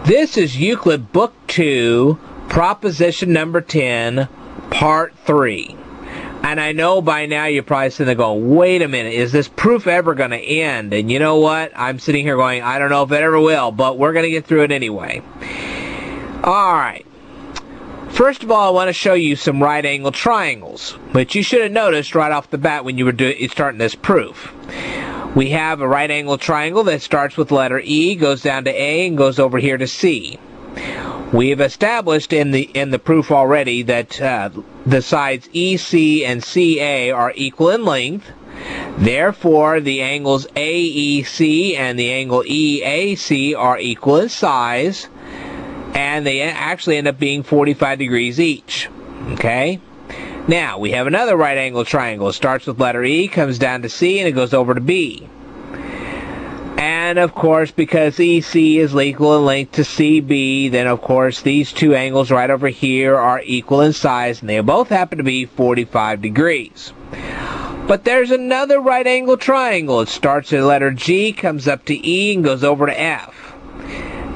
This is Euclid Book 2, Proposition number 10, Part 3. And I know by now you're probably sitting there going, wait a minute, is this proof ever going to end? And you know what? I'm sitting here going, I don't know if it ever will, but we're going to get through it anyway. Alright. First of all, I want to show you some right-angled triangles, which you should have noticed right off the bat when you were starting this proof. We have a right-angled triangle that starts with letter E, goes down to A, and goes over here to C. We have established in the proof already that the sides EC and CA are equal in length. Therefore, the angles AEC and the angle EAC are equal in size, and they actually end up being 45 degrees each. Okay? Now, we have another right-angled triangle. It starts with letter E, comes down to C, and it goes over to B. And, of course, because EC is equal in length to CB, then, of course, these two angles right over here are equal in size, and they both happen to be 45 degrees. But there's another right-angled triangle. It starts at letter G, comes up to E, and goes over to F.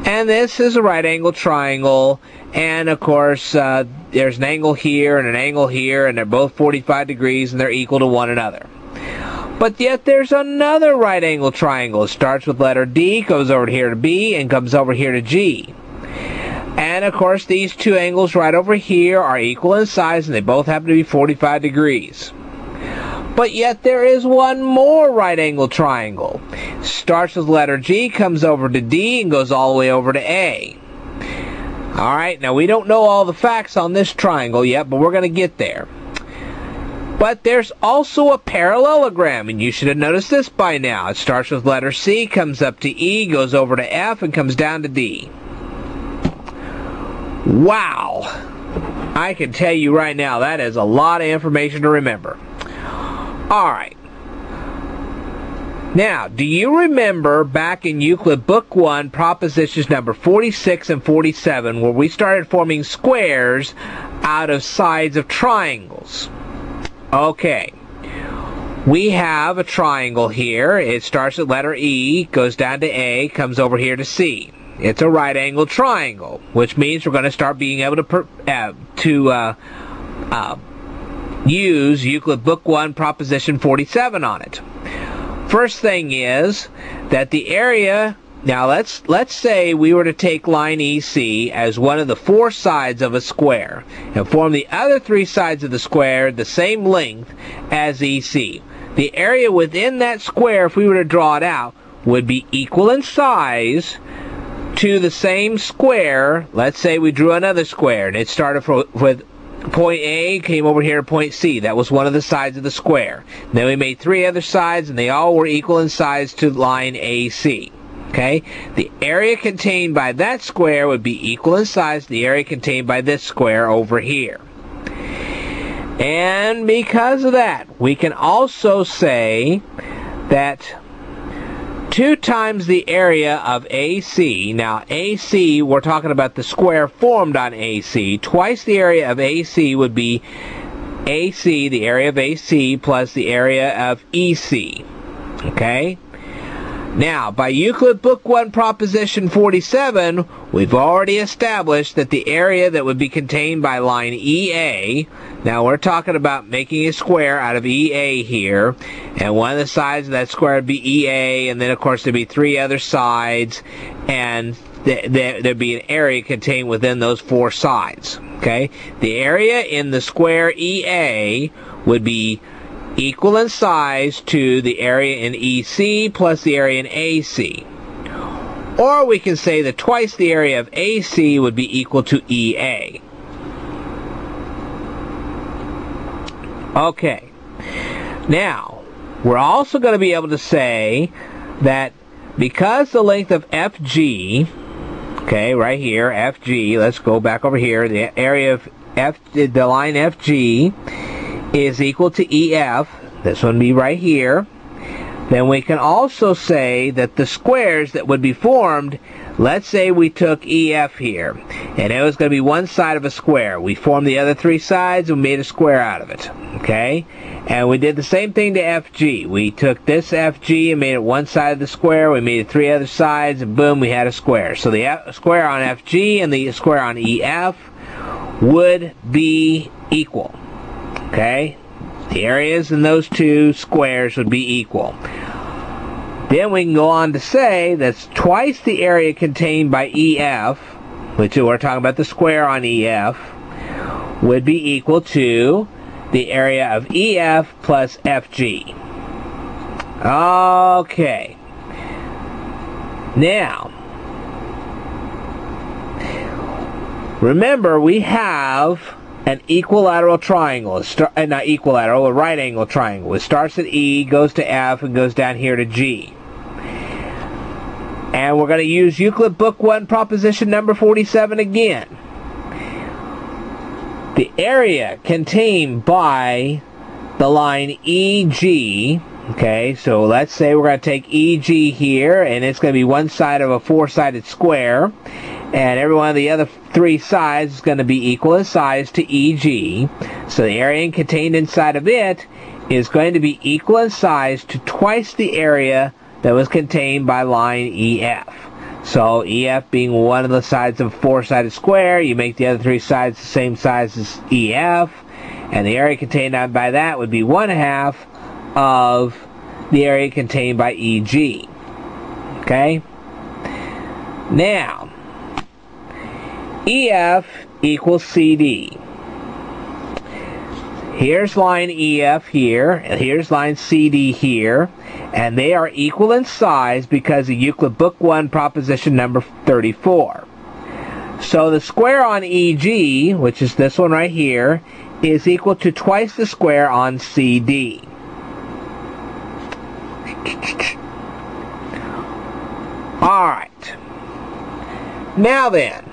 And this is a right-angled triangle, and of course there's an angle here and an angle here, and they're both 45 degrees and they're equal to one another. But yet there's another right-angled triangle. It starts with letter D, goes over here to B, and comes over here to G. And of course these two angles right over here are equal in size, and they both happen to be 45 degrees. But yet there is one more right-angled triangle. Starts with letter G, comes over to D, and goes all the way over to A. Alright, now we don't know all the facts on this triangle yet, but we're going to get there. But there's also a parallelogram, and you should have noticed this by now. It starts with letter C, comes up to E, goes over to F, and comes down to D. Wow! I can tell you right now, that is a lot of information to remember. Alright. Now, do you remember back in Euclid Book 1, propositions number 46 and 47, where we started forming squares out of sides of triangles? Okay. We have a triangle here. It starts at letter E, goes down to A, comes over here to C. It's a right-angled triangle, which means we're going to start being able to use Euclid Book 1, proposition 47 on it. First thing is that the area, now let's say we were to take line EC as one of the four sides of a square and form the other three sides of the square the same length as EC. The area within that square, if we were to draw it out, would be equal in size to the same square. Let's say we drew another square and it started with point A, came over here to point C. That was one of the sides of the square. Then we made three other sides, and they all were equal in size to line AC. Okay? The area contained by that square would be equal in size to the area contained by this square over here. And because of that, we can also say that 2 times the area of AC, now AC, we're talking about the square formed on AC, twice the area of AC would be AC, the area of AC, plus the area of EC. Okay? Now, by Euclid Book 1, proposition 47, we've already established that the area that would be contained by line EA, now we're talking about making a square out of EA here, and one of the sides of that square would be EA, and then of course there'd be three other sides, and there'd be an area contained within those four sides. Okay? The area in the square EA would be equal in size to the area in EC plus the area in AC. Or we can say that twice the area of AC would be equal to EA. Okay. Now, we're also going to be able to say that because the length of FG, okay, right here, FG, let's go back over here, the area of the line FG is equal to EF, this one would be right here, then we can also say that the squares that would be formed, let's say we took EF here, And it was going to be one side of a square. We formed the other three sides and made a square out of it. Okay? And we did the same thing to FG. We took this FG and made it one side of the square. We made it three other sides, and boom, we had a square. So the square on FG and the square on EF would be equal. Okay? The areas in those two squares would be equal. Then we can go on to say that's twice the area contained by EF, which we're talking about the square on EF, would be equal to the area of EF plus FG. Okay. Now, remember we have an equilateral triangle, not equilateral, a right angle triangle. It starts at E, goes to F, and goes down here to G. And we're going to use Euclid Book 1 proposition number 47 again. The area contained by the line EG, okay, so let's say we're going to take EG here, and it's going to be one side of a four-sided square, and every one of the other three sides is going to be equal in size to EG. So the area contained inside of it is going to be equal in size to twice the area that was contained by line EF. So EF being one of the sides of a four-sided square, you make the other three sides the same size as EF, and the area contained by that would be 1/2 of the area contained by EG. Okay? Now, EF equals CD. Here's line EF here, and here's line CD here, and they are equal in size because of Euclid Book 1 proposition number 34. So the square on EG, which is this one right here, is equal to twice the square on CD. Alright. Now then,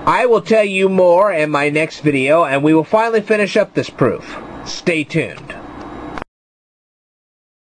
I will tell you more in my next video, and we will finally finish up this proof. Stay tuned.